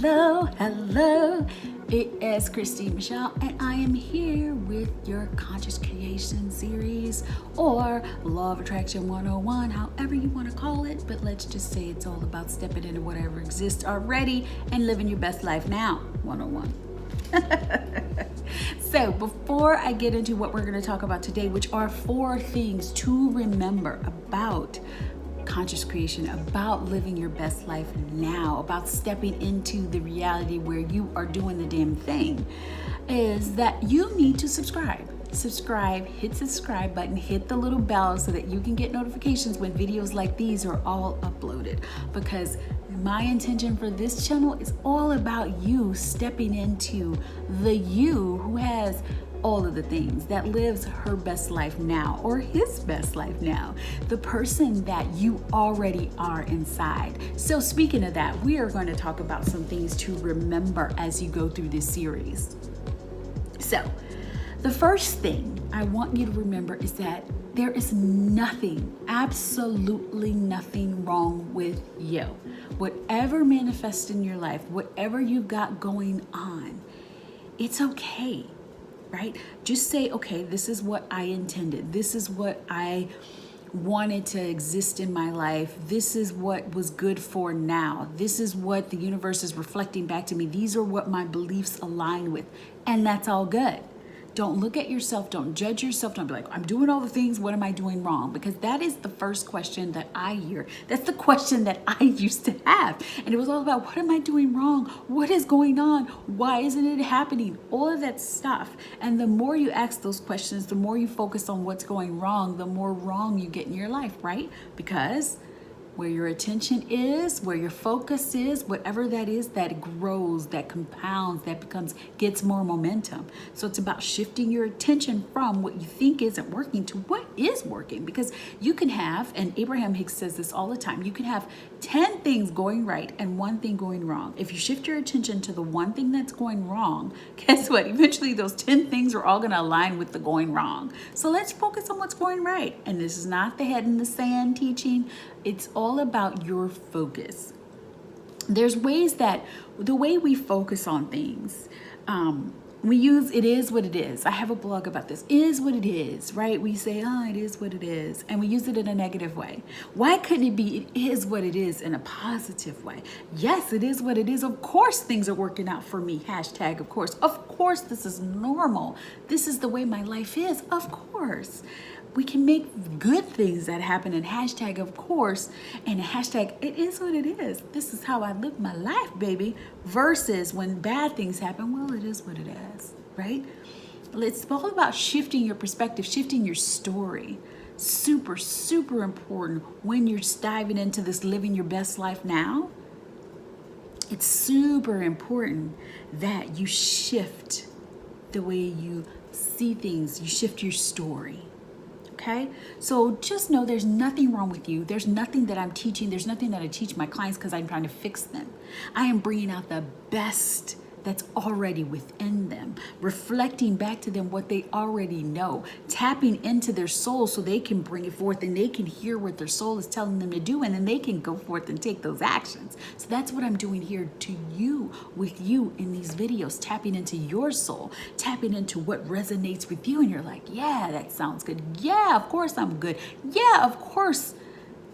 Hello, hello. It is Christine Michelle, and I am here with your Conscious Creation series or Law of Attraction 101, however you want to call it. But let's just say it's all about stepping into whatever exists already and living your best life now 101. So before I get into what we're going to talk about today, which are 4 things to remember about conscious creation, about living your best life now, about stepping into the reality where you are doing the damn thing, is that you need to subscribe. Hit the subscribe button, hit the little bell so that you can get notifications when videos like these are all uploaded. Because my intention for this channel is all about you stepping into the you who has all of the things, that lives her best life now or his best life now, the person that you already are inside. So speaking of that, we are going to talk about some things to remember as you go through this series. So the first thing I want you to remember is that there is nothing, absolutely nothing wrong with you. Whatever manifests in your life, whatever you've got going on, it's okay. Right? Just say, okay, this is what I intended. This is what I wanted to exist in my life. This is what was good for now. This is what the universe is reflecting back to me. These are what my beliefs align with. And that's all good. Don't look at yourself. Don't judge yourself. Don't be like, I'm doing all the things. What am I doing wrong? Because that is the first question that I hear. That's the question that I used to have. And it was all about, what am I doing wrong? What is going on? Why isn't it happening? All of that stuff. And the more you ask those questions, the more you focus on what's going wrong, the more wrong you get in your life, right? Because where your attention is, where your focus is, whatever that is, that grows, that compounds, that gets more momentum. So it's about shifting your attention from what you think isn't working to what is working. Because you can have, and Abraham Hicks says this all the time, you can have 10 things going right and 1 thing going wrong. If you shift your attention to the 1 thing that's going wrong, guess what? Eventually those 10 things are all going to align with the going wrong. So let's focus on what's going right. And this is not the head in the sand teaching. It's all about your focus. There's ways that the way we focus on things, we use it is what it is. I have a blog about this. Is what it is, right? We say, oh, it is what it is. And we use it in a negative way. Why couldn't it be it is what it is in a positive way? Yes, it is what it is. Of course things are working out for me. Hashtag, of course. Of course this is normal. This is the way my life is. Of course. We can make good things that happen and hashtag, of course, and a hashtag, it is what it is. This is how I live my life, baby. Versus when bad things happen, well, it is what it is, right? It's all about shifting your perspective, shifting your story. Super, super important when you're diving into this living your best life now. It's super important that you shift the way you see things. You shift your story. Okay, so just know there's nothing wrong with you. There's nothing that I'm teaching. There's nothing that I teach my clients because I'm trying to fix them. I am bringing out the best that's already within them, reflecting back to them what they already know, tapping into their soul so they can bring it forth and they can hear what their soul is telling them to do, and then they can go forth and take those actions. So that's what I'm doing here to you, with you in these videos, tapping into your soul, tapping into what resonates with you, and you're like, yeah, that sounds good. Yeah, of course I'm good. Yeah, of course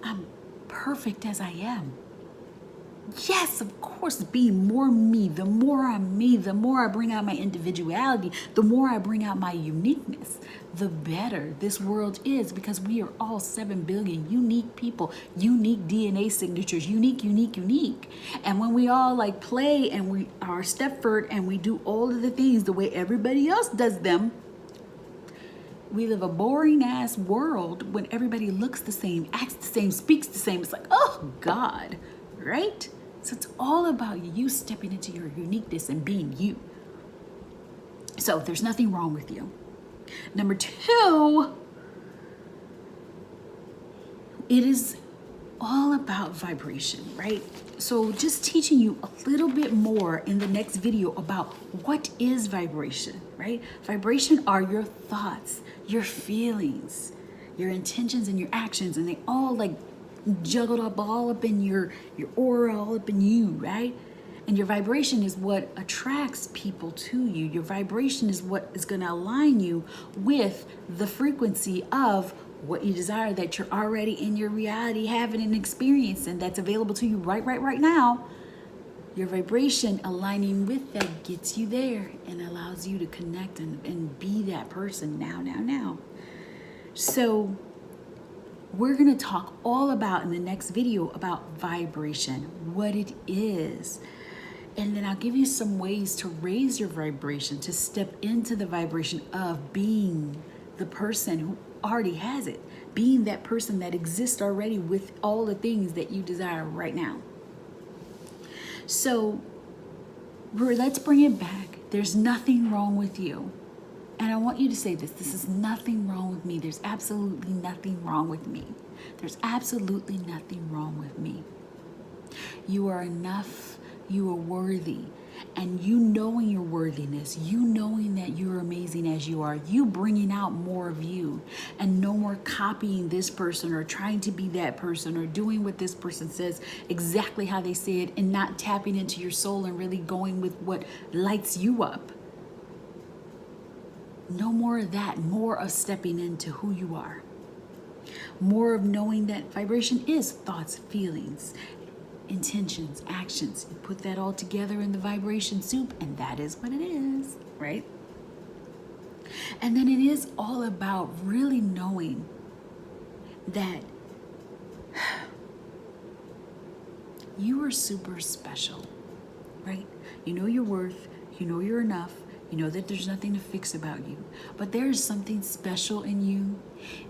I'm perfect as I am. Yes, of course, being more me. The more I'm me, the more I bring out my individuality, the more I bring out my uniqueness, the better this world is, because we are all 7 billion unique people, unique DNA signatures, unique. And when we all like play and we are Stepford and we do all of the things the way everybody else does them, we live a boring ass world when everybody looks the same, acts the same, speaks the same. It's like, oh God, right? So it's all about you stepping into your uniqueness and being you. So there's nothing wrong with you. Number 2, it is all about vibration, right? So just teaching you a little bit more in the next video about what is vibration, right? Vibration are your thoughts, your feelings, your intentions and your actions, and they all like juggled up all up in your aura, all up in you, right? And your vibration is what attracts people to you. Your vibration is what is going to align you with the frequency of what you desire, that you're already in your reality having an experience, and that's available to you right now. Your vibration aligning with that gets you there and allows you to connect and be that person now. So we're going to talk all about in the next video about vibration, what it is. And then I'll give you some ways to raise your vibration, to step into the vibration of being the person who already has it, being that person that exists already with all the things that you desire right now. So let's bring it back. There's nothing wrong with you. And I want you to say this. This is nothing wrong with me. There's absolutely nothing wrong with me. There's absolutely nothing wrong with me. You are enough. You are worthy. And you knowing your worthiness, you knowing that you're amazing as you are, you bringing out more of you, and no more copying this person or trying to be that person or doing what this person says exactly how they say it, and not tapping into your soul and really going with what lights you up. No more of that, more of stepping into who you are. More of knowing that vibration is thoughts, feelings, intentions, actions. You put that all together in the vibration soup, and that is what it is, right? And then it is all about really knowing that you are super special, right? You know your worth, you know you're enough, you know that there's nothing to fix about you, but there's something special in you.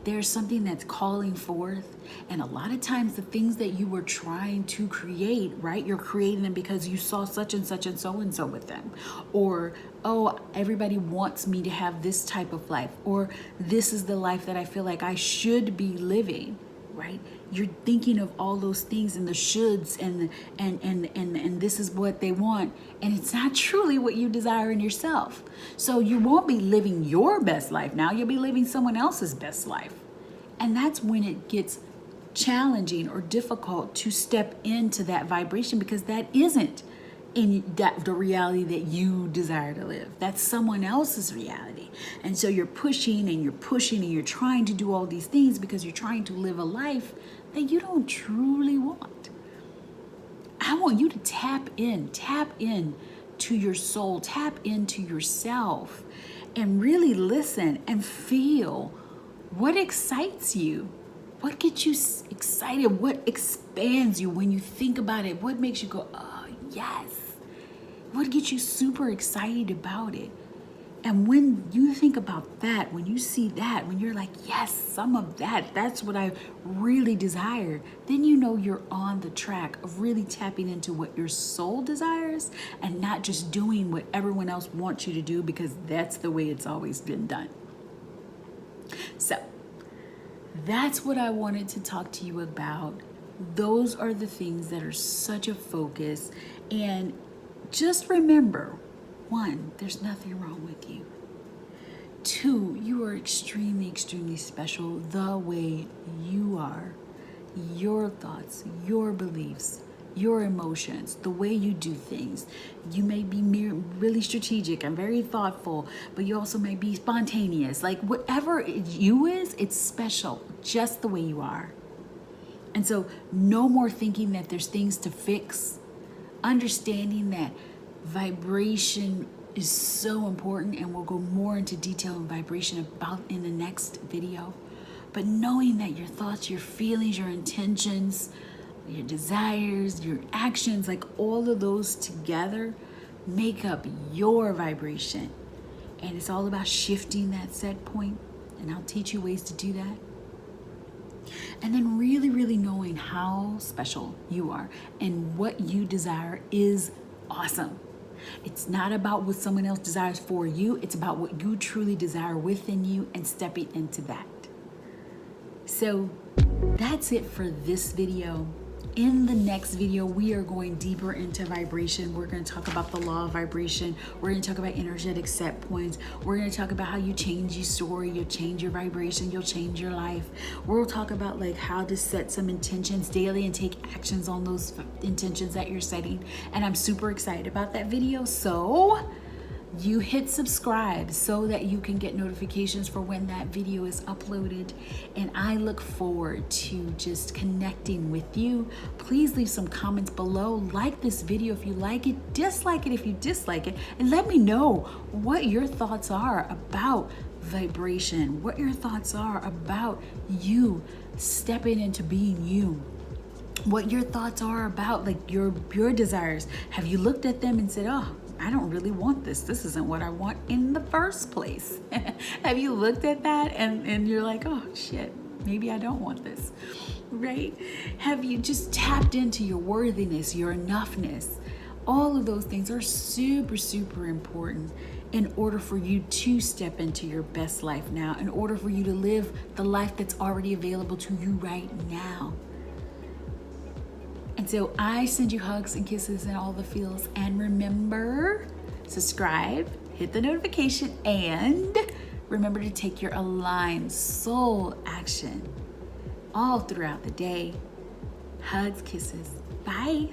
There's something that's calling forth. And a lot of times the things that you were trying to create, right? You're creating them because you saw such and such and so with them. Or, oh, everybody wants me to have this type of life. Or this is the life that I feel like I should be living, right? You're thinking of all those things and the shoulds and this is what they want. And it's not truly what you desire in yourself. So you won't be living your best life now. You'll be living someone else's best life. And that's when it gets challenging or difficult to step into that vibration, because that isn't in the reality that you desire to live. That's someone else's reality. And so you're pushing and you're trying to do all these things because you're trying to live a life that you don't truly want. I want you to tap in to your soul, tap into yourself, and really listen and feel what excites you. What gets you excited? What expands you when you think about it? What makes you go, oh, yes? What gets you super excited about it? And when you think about that, when you see that, when you're like, yes, some of that, that's what I really desire, then you know you're on the track of really tapping into what your soul desires and not just doing what everyone else wants you to do because that's the way it's always been done. So that's what I wanted to talk to you about. Those are the things that are such a focus. And just remember, 1, there's nothing wrong with you. 2, you are extremely, extremely special the way you are. Your thoughts, your beliefs, your emotions, the way you do things. You may be really strategic and very thoughtful, but you also may be spontaneous. Like whatever you is, it's special just the way you are. And so no more thinking that there's things to fix. Understanding that vibration is so important, and we'll go more into detail in vibration about in the next video. But knowing that your thoughts, your feelings, your intentions, your desires, your actions, like all of those together make up your vibration. And it's all about shifting that set point, and I'll teach you ways to do that. And then really, really knowing how special you are and what you desire is awesome. It's not about what someone else desires for you. It's about what you truly desire within you and stepping into that. So that's it for this video. in the next video, we are going deeper into vibration. We're going to talk about the law of vibration. We're going to talk about energetic set points. We're going to talk about how you change your story, you'll change your vibration, you'll change your life. We'll talk about like how to set some intentions daily and take actions on those intentions that you're setting. And I'm super excited about that video. So you hit subscribe so that you can get notifications for when that video is uploaded. And I look forward to just connecting with you. Please leave some comments below. Like this video if you like it, dislike it if you dislike it, and let me know what your thoughts are about vibration, what your thoughts are about you stepping into being you, what your thoughts are about like your desires. Have you looked at them and said, oh, I don't really want this. This isn't what I want in the first place. Have you looked at that and you're like, oh shit, maybe I don't want this, right? Have you just tapped into your worthiness, your enoughness? All of those things are super, super important in order for you to step into your best life now, in order for you to live the life that's already available to you right now. And so I send you hugs and kisses and all the feels. And remember, subscribe, hit the notification, and remember to take your aligned soul action all throughout the day. Hugs, kisses. Bye.